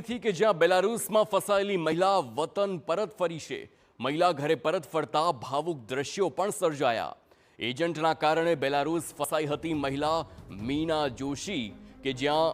થી કે જ્યાં બેલારુસમાં ફસાયેલી મહિલા વતન પરત ફરી છે। મહિલા ઘરે પરત ફરતા ભાવુક દ્રશ્યો પણ સર્જાયા। એજન્ટના કારણે બેલારુસ ફસાઈ હતી મહિલા મીના જોશી કે જ્યાં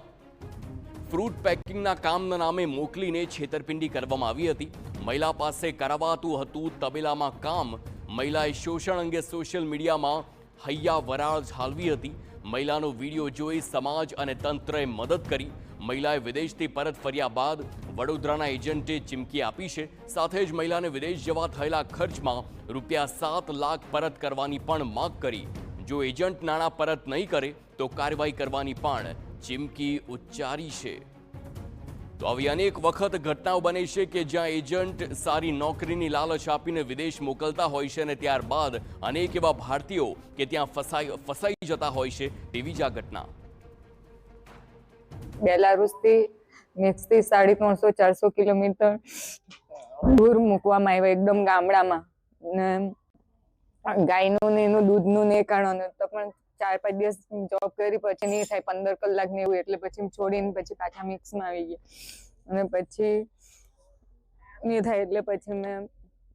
ફ્રૂટ પેકિંગના કામના નામે મોકલીને છેતરપિંડી કરવામાં આવી હતી। મહિલા પાસે કરાવાતું હતું તબેલામાં કામ। મહિલાએ શોષણ અંગે સોશિયલ મીડિયામાં હૈયા વરાળ ઝાલવી હતી। મહિલાનો વિડીયો જોઈ સમાજ અને તંત્રએ મદદ કરી। મહિલાએ વિદેશથી પરત ફર્યા બાદ વડોદરાના એજન્ટે ચીમકી આપી છે। સાથે જ મહિલાને વિદેશ જવા થયેલા ખર્ચમાં ₹7 લાખ પરત કરવાની પણ માંગ કરી। જો એજન્ટ નાણાં પરત નહીં કરે તો કાર્યવાહી કરવાની પણ ચીમકી ઉચ્ચારી છે। તો આવી અનેક વખત ઘટનાઓ બને છે કે જ્યાં એજન્ટ સારી નોકરીની લાલચ આપીને વિદેશ મોકલતા હોય છે અને ત્યારબાદ અનેક એવા ભારતીયો કે ત્યાં ફસાઈ જતા હોય છે। તેવી જ આ ઘટના બેલારુસથી નેક્સ્ટથી 350-400 કિલોમીટર દૂર મૂકવામાં આવ્યા, એકદમ ગામડામાં ને ગાયનું ને એનું દૂધનું ને કારણે તો પણ 4-5 દિવસ જોબ કરી પછી નહીં થાય, 15 કલાક ને એવું, એટલે પછી છોડીને પછી પાછા મિક્સમાં આવી ગયા અને પછી નહીં થાય એટલે પછી મેં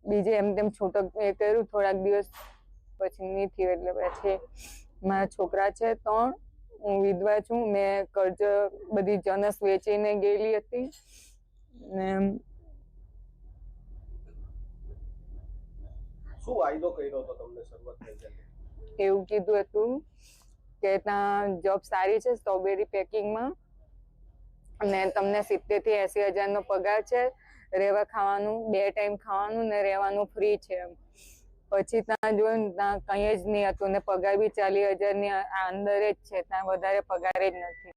બીજે એમ તેમ છૂટક એ કર્યું થોડાક દિવસ, પછી નહીં થયું એટલે પછી મારા છોકરા છે 3, હું વિધવા છું, મેં કર્જ બધી જનસ વેચીને ગયેલી હતી ને શું વાયદો કર્યો હતો તમને શરૂઆત થઈ જાય? એવું કીધું હતું કે ત્યાં જોબ સારી છે સ્ટ્રોબેરી પેકિંગમાં અને તમને 70,000 થી 80,000 નો પગાર છે, રહેવા ખાવાનું 2 ટાઈમ ખાવાનું ને રહેવાનું ફ્રી છે। પછી ત્યાં જોયું ત્યાં કંઈ જ નહીં હતું ને પગાર બી 40,000 ની અંદર જ છે, ત્યાં વધારે પગાર જ નથી।